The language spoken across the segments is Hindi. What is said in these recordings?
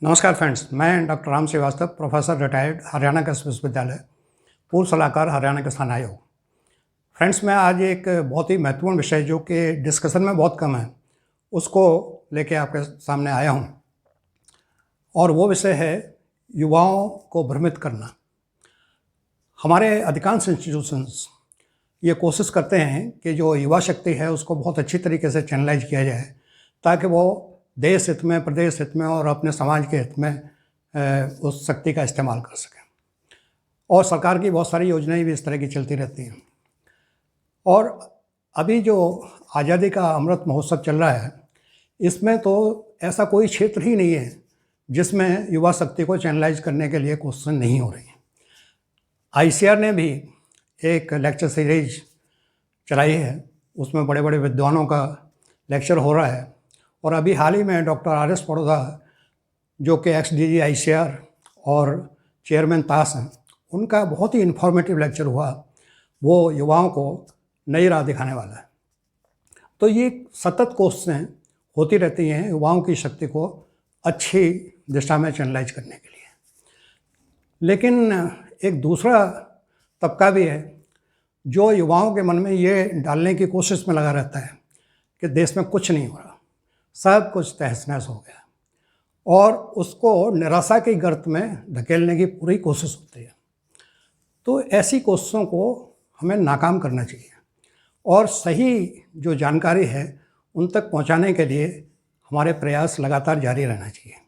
नमस्कार फ्रेंड्स, मैं doctor Ram Srivastava, professor retired, Haryana कृषि विश्वविद्यालय, पूर्व सलाहकार, हरियाणा किसान आयोग। फ्रेंड्स, मैं आज एक बहुत ही महत्वपूर्ण विषय जो कि डिस्कशन में बहुत कम है, उसको लेके आपके सामने आया हूँ। और वो विषय है युवाओं को भ्रमित करना। हमारे अधिकांश इंस्टीट्यूशंस ये कोशिश करते हैं कि जो युवा शक्ति है उसको बहुत अच्छी तरीके से चैनलाइज किया जाए, ताकि वो देश हित में, प्रदेश हित में और अपने समाज के हित में उस शक्ति का इस्तेमाल कर सकें। और सरकार की बहुत सारी योजनाएं भी इस तरह की चलती रहती हैं। और अभी जो आज़ादी का अमृत महोत्सव चल रहा है, इसमें तो ऐसा कोई क्षेत्र ही नहीं है जिसमें युवा शक्ति को चैनलाइज करने के लिए कोशिश नहीं हो रही है। ICAR ने भी एक लेक्चर सीरीज चलाई है, उसमें बड़े बड़े विद्वानों का लेक्चर हो रहा है। और अभी हाल ही में डॉक्टर RS पड़ोदा, जो कि XDG ICAR और चेयरमैन तास हैं, उनका बहुत ही इन्फॉर्मेटिव लेक्चर हुआ। वो युवाओं को नई राह दिखाने वाला है। तो ये सतत कोशिशें होती रहती हैं युवाओं की शक्ति को अच्छी दिशा में चैनलाइज करने के लिए। लेकिन एक दूसरा तबका भी है जो युवाओं के मन में ये डालने की कोशिश में लगा रहता है कि देश में कुछ नहीं हो रहा, सब कुछ तहस नहस हो गया, और उसको निराशा की गर्त में धकेलने की पूरी कोशिश होती है। तो ऐसी कोशिशों को हमें नाकाम करना चाहिए और सही जो जानकारी है उन तक पहुंचाने के लिए हमारे प्रयास लगातार जारी रहना चाहिए।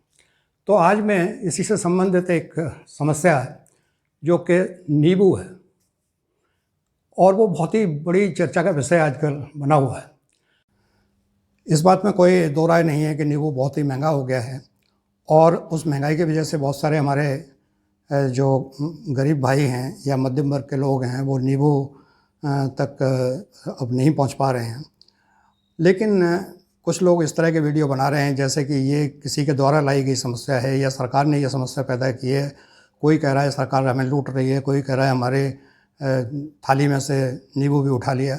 तो आज मैं इसी से संबंधित एक समस्या है जो कि नींबू है, और वो बहुत ही बड़ी चर्चा का विषय आजकल बना हुआ है। इस बात में कोई दो राय नहीं है कि नींबू बहुत ही महंगा हो गया है, और उस महंगाई की वजह से बहुत सारे हमारे जो गरीब भाई हैं या मध्यम वर्ग के लोग हैं वो नींबू तक अब नहीं पहुंच पा रहे हैं। लेकिन कुछ लोग इस तरह के वीडियो बना रहे हैं जैसे कि ये किसी के द्वारा लाई गई समस्या है या सरकार ने यह समस्या पैदा की है। कोई कह रहा है सरकार हमें लूट रही है, कोई कह रहा है हमारे थाली में से नींबू भी उठा लिया।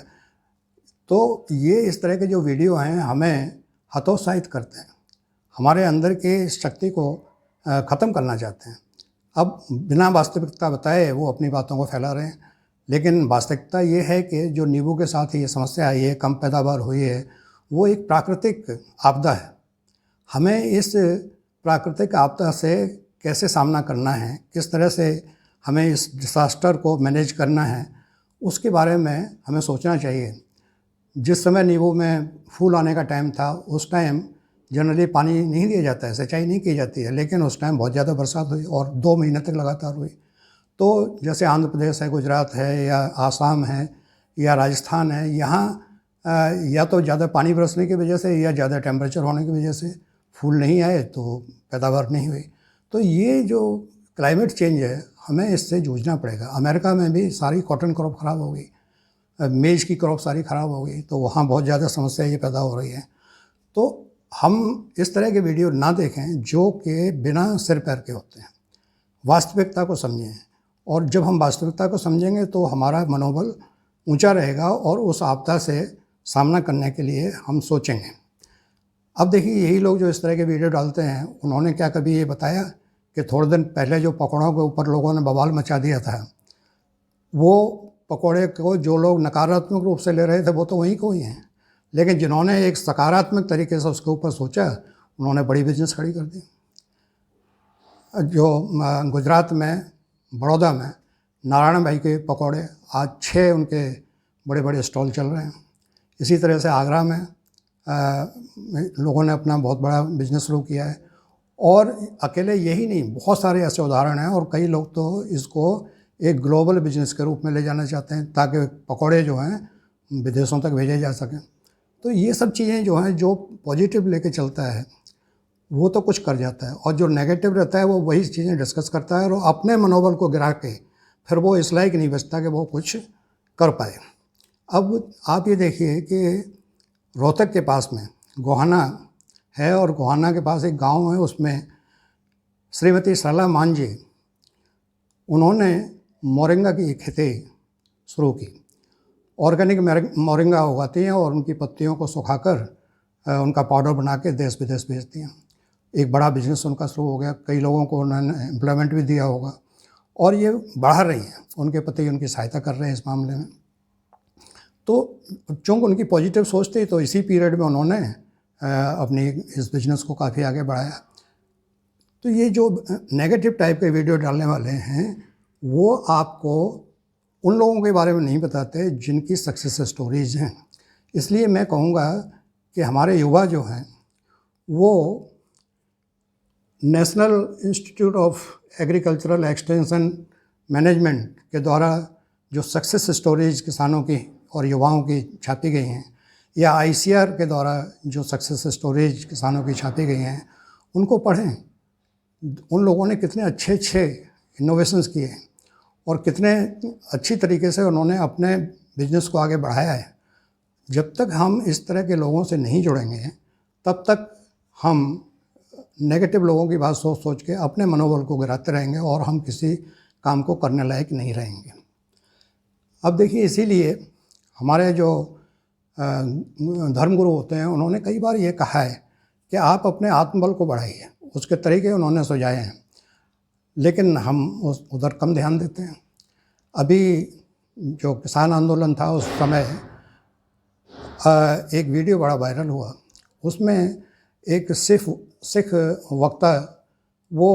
तो ये इस तरह के जो वीडियो हैं हमें हतोत्साहित करते हैं, हमारे अंदर की शक्ति को ख़त्म करना चाहते हैं। अब बिना वास्तविकता बताए वो अपनी बातों को फैला रहे हैं। लेकिन वास्तविकता ये है कि जो नींबू के साथ ये समस्या आई है, कम पैदावार हुई है, वो एक प्राकृतिक आपदा है। हमें इस प्राकृतिक आपदा से कैसे सामना करना है, किस तरह से हमें इस डिसास्टर को मैनेज करना है, उसके बारे में हमें सोचना चाहिए। जिस समय नींबू में फूल आने का टाइम था, उस टाइम जनरली पानी नहीं दिया जाता है, सिंचाई नहीं की जाती है, लेकिन उस टाइम बहुत ज़्यादा बरसात हुई और 2 महीने तक लगातार हुई। तो जैसे आंध्र प्रदेश है, गुजरात है, या आसाम है, या राजस्थान है, यहाँ या तो ज़्यादा पानी बरसने की वजह से या ज़्यादा टेम्परेचर होने की वजह से फूल नहीं आए तो पैदावार नहीं हुई। तो ये जो क्लाइमेट चेंज है, हमें इससे जूझना पड़ेगा। अमेरिका में भी सारी कॉटन क्रॉप ख़राब हो गई, मेज की क्रॉप सारी ख़राब हो गई, तो वहाँ बहुत ज़्यादा समस्या ये पैदा हो रही है। तो हम इस तरह के वीडियो ना देखें जो कि बिना सिर पैर के होते हैं। वास्तविकता को समझें, और जब हम वास्तविकता को समझेंगे तो हमारा मनोबल ऊंचा रहेगा और उस आपदा से सामना करने के लिए हम सोचेंगे। अब देखिए, यही लोग जो इस तरह के वीडियो डालते हैं, उन्होंने क्या कभी ये बताया कि थोड़े दिन पहले जो पकौड़ों के ऊपर लोगों ने बवाल मचा दिया था, वो पकौड़े को जो लोग नकारात्मक रूप से ले रहे थे वो तो वहीं को ही हैं, लेकिन जिन्होंने एक सकारात्मक तरीके से उसके ऊपर सोचा, उन्होंने बड़ी बिजनेस खड़ी कर दी। जो गुजरात में बड़ौदा में नारायण भाई के पकौड़े, आज 6 उनके बड़े बड़े स्टॉल चल रहे हैं। इसी तरह से आगरा में लोगों ने अपना बहुत बड़ा बिजनेस शुरू किया है। और अकेले यही नहीं, बहुत सारे ऐसे उदाहरण हैं, और कई लोग तो इसको एक ग्लोबल बिजनेस के रूप में ले जाना चाहते हैं ताकि पकौड़े जो हैं विदेशों तक भेजे जा सकें। तो ये सब चीज़ें जो हैं, जो पॉजिटिव लेके चलता है वो तो कुछ कर जाता है, और जो नेगेटिव रहता है वो वही चीज़ें डिस्कस करता है, और अपने मनोबल को गिरा के फिर वो इस लायक नहीं बचता कि वो कुछ कर पाए। अब आप ये देखिए कि रोहतक के पास में गोहाना है, और गोहाना के पास एक गांव है, उसमें श्रीमती सरला मान जी, उन्होंने मोरिंगा की खेती शुरू की। ऑर्गेनिक मोरिंगा उगाती हैं और उनकी पत्तियों को सुखाकर उनका पाउडर बना के देश विदेश भेजती हैं। एक बड़ा बिजनेस उनका शुरू हो गया, कई लोगों को उन्होंने एम्प्लॉयमेंट भी दिया होगा और ये बढ़ा रही हैं, उनके पति उनकी सहायता कर रहे हैं इस मामले में। तो चूँकि उनकी पॉजिटिव सोच थी तो इसी पीरियड में उन्होंने अपनी इस बिज़नेस को काफ़ी आगे बढ़ाया। तो ये जो नेगेटिव टाइप के वीडियो डालने वाले हैं वो आपको उन लोगों के बारे में नहीं बताते जिनकी सक्सेस स्टोरीज़ हैं। इसलिए मैं कहूँगा कि हमारे युवा जो हैं वो national institute of agricultural extension management के द्वारा जो सक्सेस स्टोरीज किसानों की और युवाओं की छापी गई हैं, या ICAR के द्वारा जो सक्सेस स्टोरीज किसानों की छापी गई हैं, उनको पढ़ें। उन लोगों ने कितने अच्छे अच्छे इनोवेशंस किए और कितने अच्छी तरीके से उन्होंने अपने बिजनेस को आगे बढ़ाया है। जब तक हम इस तरह के लोगों से नहीं जुड़ेंगे तब तक हम नेगेटिव लोगों की बात सोच सोच के अपने मनोबल को गिराते रहेंगे और हम किसी काम को करने लायक नहीं रहेंगे। अब देखिए, इसीलिए हमारे जो धर्मगुरु होते हैं उन्होंने कई बार ये कहा है कि आप अपने आत्मबल को बढ़ाइए, उसके तरीके उन्होंने सुझाए हैं, लेकिन हम उधर कम ध्यान देते हैं। अभी जो किसान आंदोलन था उस समय एक वीडियो बड़ा वायरल हुआ, उसमें एक सिख वक्ता वो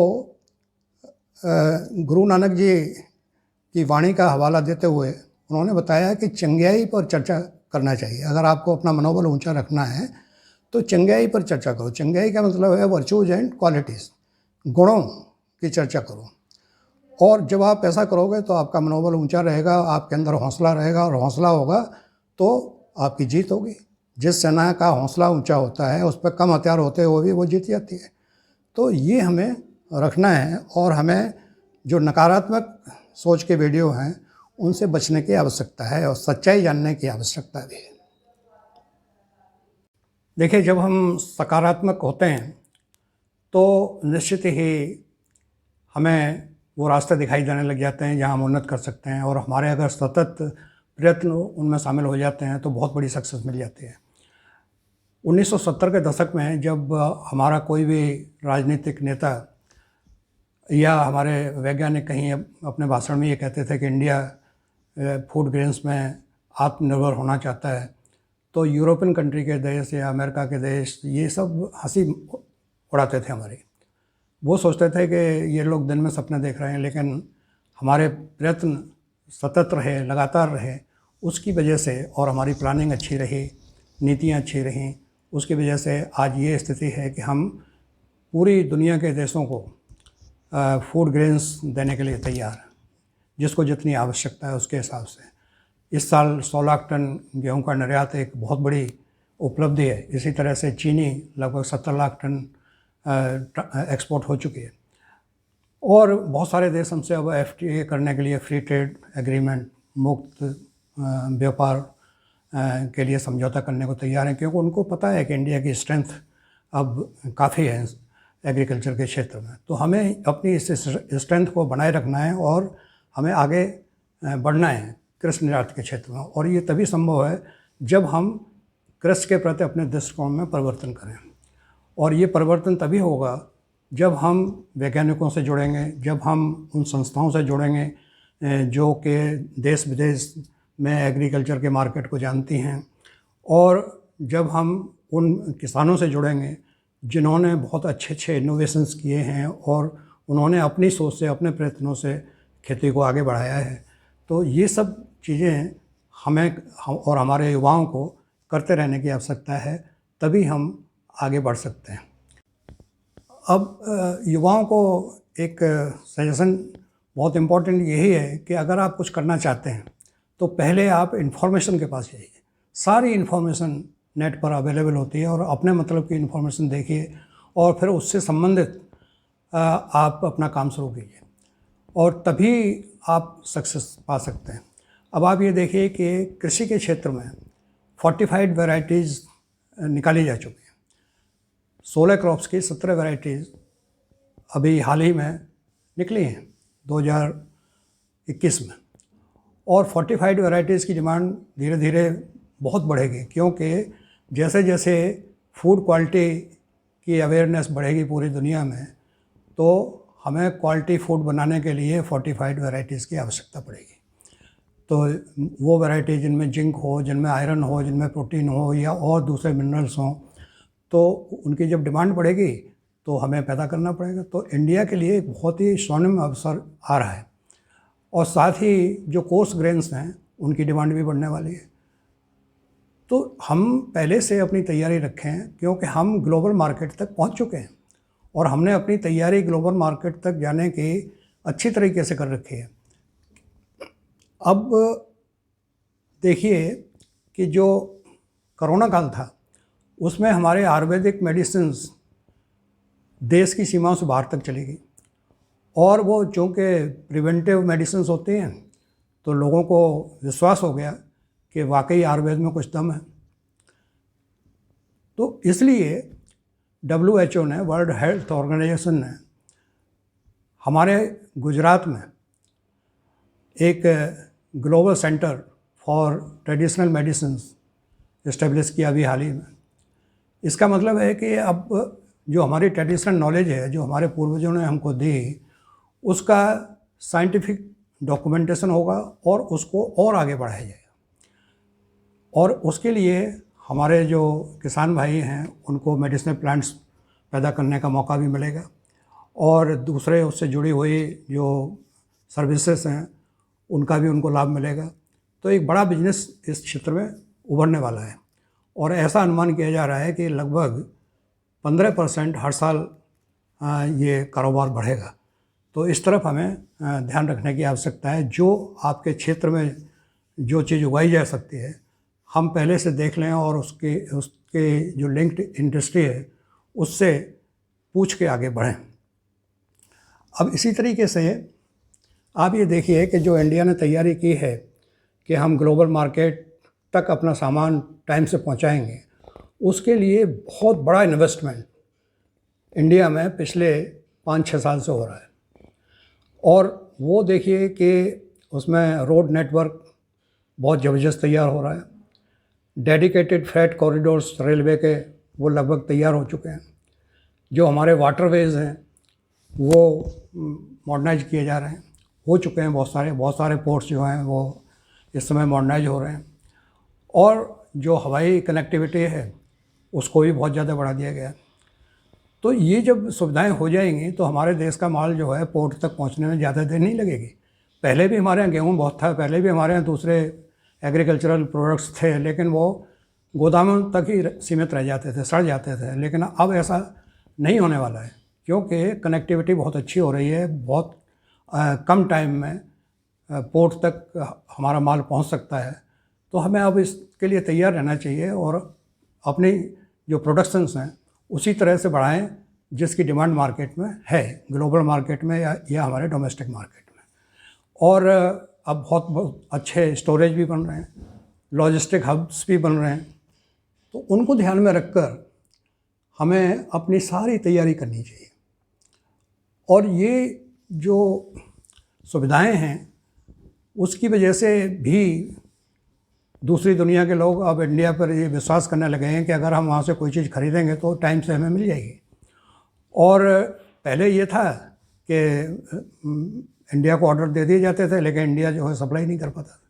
गुरु नानक जी की वाणी का हवाला देते हुए उन्होंने बताया कि चंगियाई पर चर्चा करना चाहिए। अगर आपको अपना मनोबल ऊंचा रखना है तो चंगियाई पर चर्चा करो। चंगियाई का मतलब है वर्चूज एंड क्वालिटीज़, गुणों की चर्चा करो। और जब आप ऐसा करोगे तो आपका मनोबल ऊंचा रहेगा, आपके अंदर हौसला रहेगा, और हौसला होगा तो आपकी जीत होगी। जिस सेना का हौसला ऊंचा होता है उस पर कम हथियार होते हुए भी वो जीत जाती है। तो ये हमें रखना है और हमें जो नकारात्मक सोच के वीडियो हैं उनसे बचने की आवश्यकता है और सच्चाई जानने की आवश्यकता भी है। देखिए, जब हम सकारात्मक होते हैं तो निश्चित ही हमें वो रास्ते दिखाई देने लग जाते हैं जहाँ हम उन्नत कर सकते हैं, और हमारे अगर सतत प्रयत्न उनमें शामिल हो जाते हैं तो बहुत बड़ी सक्सेस मिल जाती है। 1970 के दशक में जब हमारा कोई भी राजनीतिक नेता या हमारे वैज्ञानिक कहीं अपने भाषण में ये कहते थे कि इंडिया फूड ग्रेन्स में आत्मनिर्भर होना चाहता है, तो यूरोपियन कंट्री के देश या अमेरिका के देश ये सब हंसी उड़ाते थे हमारी। वो सोचते थे कि ये लोग दिन में सपने देख रहे हैं, लेकिन हमारे प्रयत्न सतत रहे, लगातार रहे, उसकी वजह से, और हमारी प्लानिंग अच्छी रही, नीतियाँ अच्छी रहीं, उसकी वजह से आज ये स्थिति है कि हम पूरी दुनिया के देशों को फूड ग्रेन्स देने के लिए तैयार हैं, जिसको जितनी आवश्यकता है उसके हिसाब से। इस साल 100 लाख टन गेहूं का निर्यात एक बहुत बड़ी उपलब्धि है। इसी तरह से चीनी लगभग 70 लाख टन एक्सपोर्ट हो चुकी है, और बहुत सारे देश हमसे अब FTA करने के लिए, फ्री ट्रेड एग्रीमेंट, मुक्त व्यापार के लिए समझौता करने को तैयार हैं, क्योंकि उनको पता है कि इंडिया की स्ट्रेंथ अब काफ़ी है एग्रीकल्चर के क्षेत्र में। तो हमें अपनी इस स्ट्रेंथ को बनाए रखना है और हमें आगे बढ़ना है कृषि निर्यात के क्षेत्र में, और ये तभी संभव है जब हम कृषि के प्रति अपने दृष्टिकोण में परिवर्तन करें। और ये परिवर्तन तभी होगा जब हम वैज्ञानिकों से जुड़ेंगे, जब हम उन संस्थाओं से जुड़ेंगे जो कि देश विदेश में एग्रीकल्चर के मार्केट को जानती हैं, और जब हम उन किसानों से जुड़ेंगे जिन्होंने बहुत अच्छे अच्छे इनोवेशंस किए हैं और उन्होंने अपनी सोच से, अपने प्रयत्नों से खेती को आगे बढ़ाया है। तो ये सब चीज़ें हमें और हमारे युवाओं को करते रहने की आवश्यकता है, तभी हम आगे बढ़ सकते हैं। अब युवाओं को एक सजेशन बहुत इम्पोर्टेंट यही है कि अगर आप कुछ करना चाहते हैं तो पहले आप इन्फॉर्मेशन के पास जाइए। सारी इन्फॉर्मेशन नेट पर अवेलेबल होती है, और अपने मतलब की इन्फॉर्मेशन देखिए और फिर उससे संबंधित आप अपना काम शुरू कीजिए, और तभी आप सक्सेस पा सकते हैं। अब आप ये देखिए कि कृषि के क्षेत्र में फोर्टिफाइड वैरायटीज़ निकाली जा चुकी हैं। 16 क्रॉप्स की 17 वैरायटीज़ अभी हाल ही में निकली हैं 2021 में, और फोर्टिफाइड वैरायटीज़ की डिमांड धीरे धीरे बहुत बढ़ेगी, क्योंकि जैसे जैसे फूड क्वालिटी की अवेयरनेस बढ़ेगी पूरी दुनिया में, तो हमें क्वालिटी फूड बनाने के लिए फोर्टिफाइड वैरायटीज़ की आवश्यकता पड़ेगी। तो वो वैरायटी जिनमें जिंक हो, जिनमें आयरन हो, जिनमें प्रोटीन हो या और दूसरे मिनरल्स हों, तो उनकी जब डिमांड बढ़ेगी तो हमें पैदा करना पड़ेगा। तो इंडिया के लिए एक बहुत ही स्वर्णिम अवसर आ रहा है। और साथ ही जो कोर्स ग्रेन्स हैं उनकी डिमांड भी बढ़ने वाली है। तो हम पहले से अपनी तैयारी रखें, क्योंकि हम ग्लोबल मार्केट तक पहुंच चुके हैं और हमने अपनी तैयारी ग्लोबल मार्केट तक जाने की अच्छी तरीके से कर रखी है। अब देखिए कि जो कोरोना काल था उसमें हमारे आयुर्वेदिक मेडिसिन्स देश की सीमाओं से बाहर तक चली गई, और वो चूँकि प्रिवेंटिव मेडिसिन्स होती हैं तो लोगों को विश्वास हो गया कि वाकई आयुर्वेद में कुछ दम है। तो इसलिए WHO ने, वर्ल्ड हेल्थ ऑर्गेनाइजेशन ने, हमारे गुजरात में एक global centre for traditional medicines establish किया अभी हाल ही में। इसका मतलब है कि अब जो हमारी ट्रेडिशनल नॉलेज है, जो हमारे पूर्वजों ने हमको दी, उसका साइंटिफिक डॉक्यूमेंटेशन होगा और उसको और आगे बढ़ाया जाएगा। और उसके लिए हमारे जो किसान भाई हैं उनको मेडिसिनल प्लांट्स पैदा करने का मौका भी मिलेगा, और दूसरे उससे जुड़ी हुई जो सर्विसेज हैं उनका भी उनको लाभ मिलेगा। तो एक बड़ा बिजनेस इस क्षेत्र में उभरने वाला है, और ऐसा अनुमान किया जा रहा है कि लगभग 15% हर साल ये कारोबार बढ़ेगा। तो इस तरफ हमें ध्यान रखने की आवश्यकता है। जो आपके क्षेत्र में जो चीज़ उगाई जा सकती है हम पहले से देख लें, और उसके जो लिंक्ड इंडस्ट्री है उससे पूछ के आगे बढ़ें। अब इसी तरीके से आप ये देखिए कि जो इंडिया ने तैयारी की है कि हम ग्लोबल मार्केट तक अपना सामान टाइम से पहुंचाएंगे, उसके लिए बहुत बड़ा इन्वेस्टमेंट इंडिया में पिछले 5-6 साल से हो रहा है। और वो देखिए कि उसमें रोड नेटवर्क बहुत ज़बरदस्त तैयार हो रहा है। डेडिकेटेड फ्रेट कॉरिडोर्स रेलवे के वो लगभग तैयार हो चुके हैं। जो हमारे वाटरवेज़ हैं वो मॉडर्नाइज किए जा रहे हैं, हो चुके हैं। बहुत सारे पोर्ट्स जो हैं वो इस समय मॉडर्नाइज हो रहे हैं, और जो हवाई कनेक्टिविटी है उसको भी बहुत ज़्यादा बढ़ा दिया गया है। तो ये जब सुविधाएं हो जाएंगी तो हमारे देश का माल जो है पोर्ट तक पहुंचने में ज़्यादा देर नहीं लगेगी। पहले भी हमारे यहाँ गेहूँ बहुत था, पहले भी हमारे यहाँ दूसरे एग्रीकल्चरल प्रोडक्ट्स थे, लेकिन वो गोदामों तक ही सीमित रह जाते थे, सड़ जाते थे। लेकिन अब ऐसा नहीं होने वाला है, क्योंकि कनेक्टिविटी बहुत अच्छी हो रही है। बहुत कम टाइम में पोर्ट तक हमारा माल पहुंच सकता है। तो हमें अब इसके लिए तैयार रहना चाहिए और अपनी जो प्रोडक्शंस हैं उसी तरह से बढ़ाएं जिसकी डिमांड मार्केट में है, ग्लोबल मार्केट में या हमारे डोमेस्टिक मार्केट में। और अब बहुत अच्छे स्टोरेज भी बन रहे हैं, लॉजिस्टिक हब्स भी बन रहे हैं। तो उनको ध्यान में रखकर हमें अपनी सारी तैयारी करनी चाहिए। और ये जो सुविधाएं हैं उसकी वजह से भी दूसरी दुनिया के लोग अब इंडिया पर ये विश्वास करने लगे हैं कि अगर हम वहाँ से कोई चीज़ खरीदेंगे तो टाइम से हमें मिल जाएगी। और पहले ये था कि इंडिया को ऑर्डर दे दिए जाते थे, लेकिन इंडिया जो है सप्लाई नहीं कर पाता था।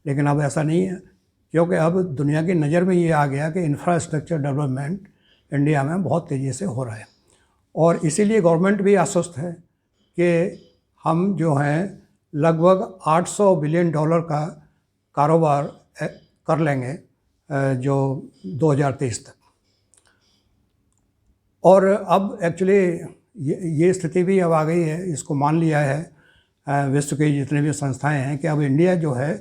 लेकिन अब ऐसा नहीं है, क्योंकि अब दुनिया की नज़र में ये आ गया कि इंफ्रास्ट्रक्चर डेवलपमेंट इंडिया में बहुत तेज़ी से हो रहा है। और इसीलिए गवर्नमेंट भी आश्वस्त है कि हम जो हैं लगभग $800 बिलियन का कारोबार कर लेंगे जो 2023 तक। और अब एक्चुअली ये स्थिति भी अब आ गई है, इसको मान लिया है विश्व की जितने भी संस्थाएं हैं कि अब इंडिया जो है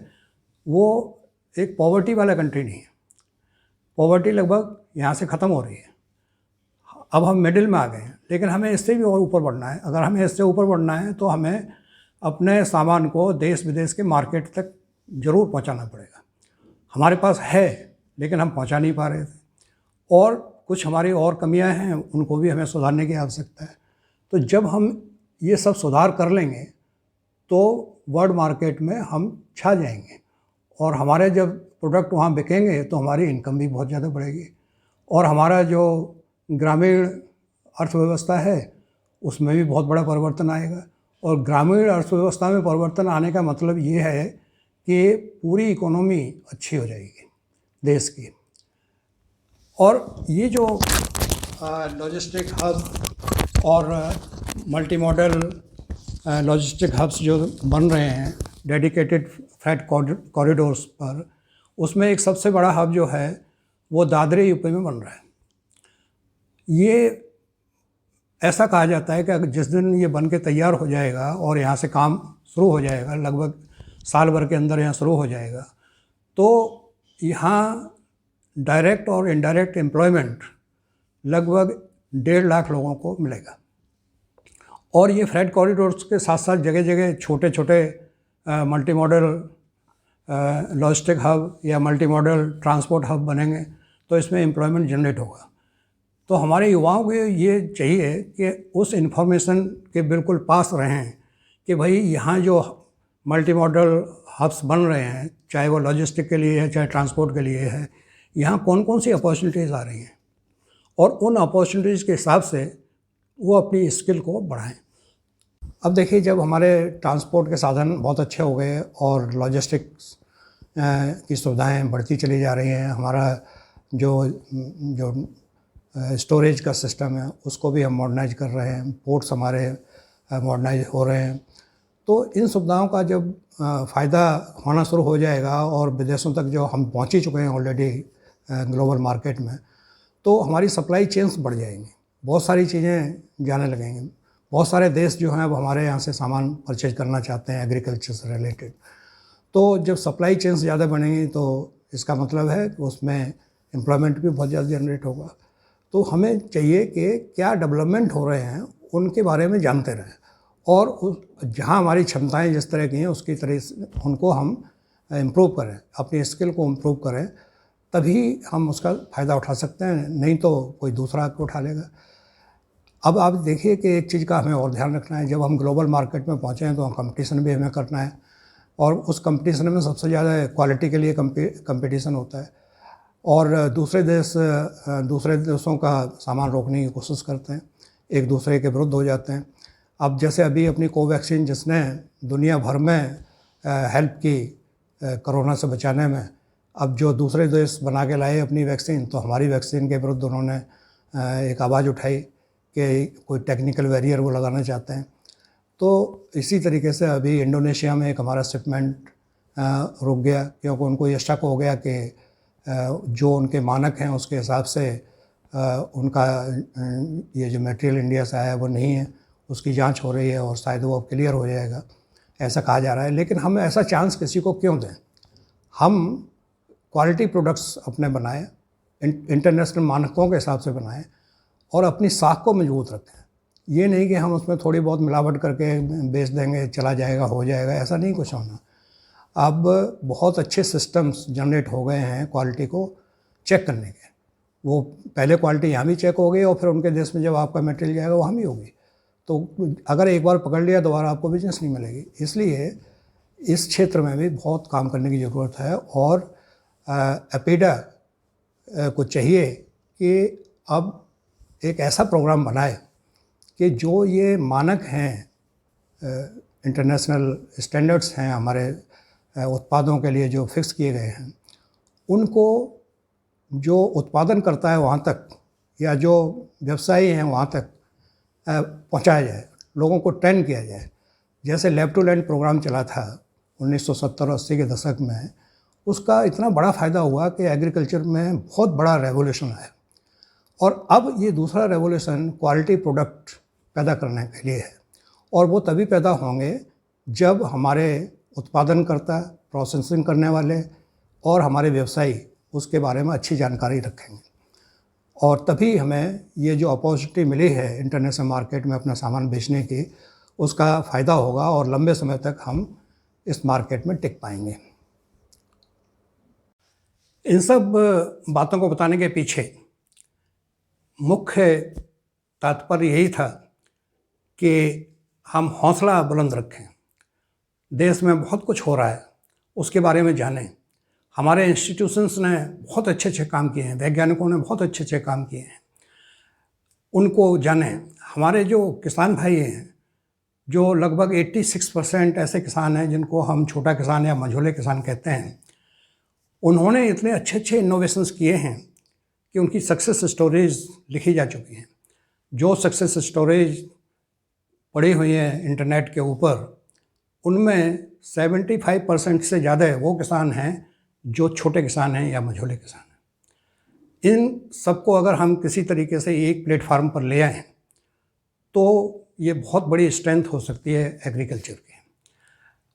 वो एक पॉवर्टी वाला कंट्री नहीं है। पॉवर्टी लगभग यहाँ से ख़त्म हो रही है, अब हम मिडिल में आ गए हैं। लेकिन हमें इससे भी और ऊपर बढ़ना है। अगर हमें इससे ऊपर बढ़ना है तो हमें अपने सामान को देश विदेश के मार्केट तक ज़रूर पहुँचाना पड़ेगा। हमारे पास है लेकिन हम पहुँचा नहीं पा रहे थे, और कुछ हमारी और कमियां हैं, उनको भी हमें सुधारने की आवश्यकता है। तो जब हम ये सब सुधार कर लेंगे तो वर्ल्ड मार्केट में हम छा जाएंगे, और हमारे जब प्रोडक्ट वहाँ बिकेंगे तो हमारी इनकम भी बहुत ज़्यादा बढ़ेगी। और हमारा जो ग्रामीण अर्थव्यवस्था है उसमें भी बहुत बड़ा परिवर्तन आएगा। और ग्रामीण अर्थव्यवस्था में परिवर्तन आने का मतलब ये है कि पूरी इकोनॉमी अच्छी हो जाएगी देश की। और ये जो लॉजिस्टिक हब और मल्टी मॉडल लॉजिस्टिक हब्स जो बन रहे हैं डेडिकेटेड फ्रेट कॉरिडोर्स पर, उसमें एक सबसे बड़ा हब जो है वो दादरे यूपी में बन रहा है। ये ऐसा कहा जाता है कि जिस दिन ये बन के तैयार हो जाएगा और यहाँ से काम शुरू हो जाएगा, लगभग साल भर के अंदर यहाँ शुरू हो जाएगा, तो यहाँ डायरेक्ट और इनडायरेक्ट एम्प्लॉयमेंट लगभग 1.5 लाख लोगों को मिलेगा। और ये फ्रेट कॉरिडोर्स के साथ साथ जगह जगह छोटे छोटे मल्टी मॉडल लॉजिस्टिक हब या मल्टी मॉडल ट्रांसपोर्ट हब बनेंगे, तो इसमें एम्प्लॉयमेंट जनरेट होगा। तो हमारे युवाओं को ये चाहिए कि उस इन्फॉर्मेशन के बिल्कुल पास रहें कि भाई यहाँ जो मल्टी मॉडल हब्स बन रहे हैं, चाहे वो लॉजिस्टिक के लिए है चाहे ट्रांसपोर्ट के लिए है, यहाँ कौन कौन सी अपॉर्चुनिटीज़ आ रही हैं और उन अपॉर्चुनिटीज़ के हिसाब से वो अपनी स्किल को बढ़ाएं। अब देखिए, जब हमारे ट्रांसपोर्ट के साधन बहुत अच्छे हो गए और लॉजिस्टिक्स की सुविधाएं बढ़ती चली जा रही हैं, हमारा जो स्टोरेज का सिस्टम है उसको भी हम मॉडर्नाइज कर रहे हैं, पोर्ट्स हमारे मॉडर्नाइज हो रहे हैं, तो इन सुविधाओं का जब फ़ायदा होना शुरू हो जाएगा और विदेशों तक जो हम पहुंच ही चुके हैं ऑलरेडी ग्लोबल मार्केट में, तो हमारी सप्लाई चेन्स बढ़ जाएंगी, बहुत सारी चीज़ें जाने लगेंगी। बहुत सारे देश जो हैं वो हमारे यहाँ से सामान परचेज करना चाहते हैं एग्रीकल्चर से रिलेटेड। तो जब सप्लाई चेन्स ज़्यादा बढ़ेंगी तो इसका मतलब है कि उसमें एम्प्लॉयमेंट भी बहुत ज़्यादा जनरेट होगा। तो हमें चाहिए कि क्या डेवलपमेंट हो रहे हैं उनके बारे में जानते रहें और जहाँ हमारी क्षमताएं जिस तरह की हैं उसकी तरह से उनको हम इम्प्रूव करें, अपनी स्किल को इम्प्रूव करें, तभी हम उसका फ़ायदा उठा सकते हैं, नहीं तो कोई दूसरा आपको उठा लेगा। अब आप देखिए कि एक चीज़ का हमें और ध्यान रखना है, जब हम ग्लोबल मार्केट में पहुँचे हैं तो कंपटीशन भी हमें करना है और उस कंपटीशन में सबसे ज़्यादा क्वालिटी के लिए कंपटीशन होता है और दूसरे देशों का सामान रोकने की कोशिश करते हैं, एक दूसरे के विरुद्ध हो जाते हैं। अब जैसे अभी अपनी कोवैक्सीन जिसने दुनिया भर में हेल्प की कोरोना से बचाने में, अब जो दूसरे देश बना के लाए अपनी वैक्सीन, तो हमारी वैक्सीन के विरुद्ध उन्होंने एक आवाज़ उठाई कि कोई टेक्निकल बैरियर वो लगाना चाहते हैं। तो इसी तरीके से अभी इंडोनेशिया में एक हमारा शिपमेंट रुक गया क्योंकि उनको ये शक हो गया कि जो उनके मानक हैं उसके हिसाब से उनका ये जो मटेरियल इंडिया से आया है वो नहीं है, उसकी जांच हो रही है और शायद वो अब क्लियर हो जाएगा, ऐसा कहा जा रहा है। लेकिन हम ऐसा चांस किसी को क्यों दें? हम क्वालिटी प्रोडक्ट्स अपने बनाएं, इंटरनेशनल मानकों के हिसाब से बनाएं और अपनी साख को मजबूत रखें। ये नहीं कि हम उसमें थोड़ी बहुत मिलावट करके बेच देंगे, चला जाएगा, हो जाएगा, ऐसा नहीं कुछ होना। अब बहुत अच्छे सिस्टम्स जनरेट हो गए हैं क्वालिटी को चेक करने के। वो पहले क्वालिटी यहाँ भी चेक हो गई और फिर उनके देश में जब आपका मटेरियल जाएगा वहाँ भी होगी। तो अगर एक बार पकड़ लिया दोबारा आपको बिजनेस नहीं मिलेगी। इसलिए इस क्षेत्र में भी बहुत काम करने की ज़रूरत है और एपीडा को चाहिए कि अब एक ऐसा प्रोग्राम बनाए कि जो ये मानक हैं, इंटरनेशनल स्टैंडर्ड्स हैं हमारे उत्पादों के लिए जो फिक्स किए गए हैं, उनको जो उत्पादन करता है वहाँ तक या जो व्यवसायी हैं वहाँ तक पहुँचाया जाए, लोगों को ट्रेन किया जाए। जैसे लैब टू लैंड प्रोग्राम चला था 1970-80 के दशक में, उसका इतना बड़ा फ़ायदा हुआ कि एग्रीकल्चर में बहुत बड़ा रेवोल्यूशन आया। और अब ये दूसरा रेवोल्यूशन क्वालिटी प्रोडक्ट पैदा करने के लिए है और वो तभी पैदा होंगे जब हमारे उत्पादनकर्ता, प्रोसेसिंग करने वाले और हमारे व्यवसायी उसके बारे में अच्छी जानकारी रखेंगे और तभी हमें ये जो अपॉर्चुनिटी मिली है इंटरनेशनल मार्केट में अपना सामान बेचने की, उसका फ़ायदा होगा और लंबे समय तक हम इस मार्केट में टिक पाएंगे। इन सब बातों को बताने के पीछे मुख्य तात्पर्य यही था कि हम हौसला बुलंद रखें। देश में बहुत कुछ हो रहा है, उसके बारे में जानें। हमारे इंस्टीट्यूशंस ने बहुत अच्छे काम किए हैं, वैज्ञानिकों ने बहुत अच्छे काम किए हैं। उनको जानें। हमारे जो किसान भाई हैं, जो लगभग 86% ऐसे किसान हैं जिनको हम छोटा किसान या मझोले किसान कहते हैं, उन्होंने इतने अच्छे अच्छे इनोवेशंस किए हैं कि उनकी सक्सेस स्टोरीज लिखी जा चुकी हैं। जो सक्सेस स्टोरीज पड़ी हुई हैं इंटरनेट के ऊपर, उनमें 75% से ज़्यादा वो किसान हैं जो छोटे किसान हैं या मझोले किसान हैं। इन सबको अगर हम किसी तरीके से एक प्लेटफार्म पर ले आएँ तो ये बहुत बड़ी स्ट्रेंथ हो सकती है एग्रीकल्चर की।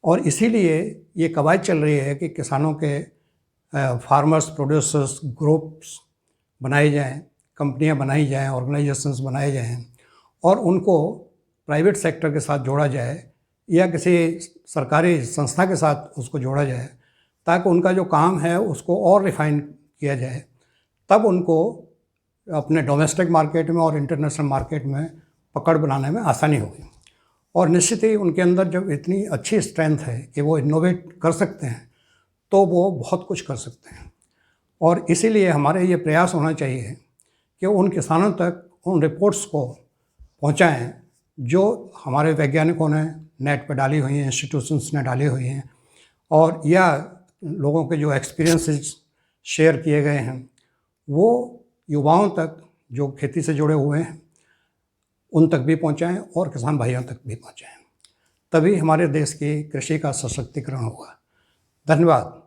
और इसीलिए ये कवायद चल रही है कि किसानों के फार्मर्स प्रोड्यूसर्स ग्रुप्स बनाए जाएं, कंपनियां बनाई जाएं, ऑर्गेनाइजेशंस बनाए जाएं और उनको प्राइवेट सेक्टर के साथ जोड़ा जाए या किसी सरकारी संस्था के साथ उसको जोड़ा जाए, ताकि उनका जो काम है उसको और रिफाइन किया जाए। तब उनको अपने डोमेस्टिक मार्केट में और इंटरनेशनल मार्केट में पकड़ बनाने में आसानी होगी। और निश्चित ही उनके अंदर जब इतनी अच्छी स्ट्रेंथ है कि वो इनोवेट कर सकते हैं, तो वो बहुत कुछ कर सकते हैं। और इसीलिए हमारे ये प्रयास होना चाहिए कि उन किसानों तक उन रिपोर्ट्स को पहुंचाएं जो हमारे वैज्ञानिकों ने नेट पर डाली हुई हैं, इंस्टीट्यूशंस ने डाली हुई हैं, और या लोगों के जो एक्सपीरियंसेस शेयर किए गए हैं वो युवाओं तक जो खेती से जुड़े हुए हैं उन तक भी पहुंचाएं और किसान भाइयों तक भी पहुंचाएं। तभी हमारे देश की कृषि का सशक्तिकरण होगा। धन्यवाद।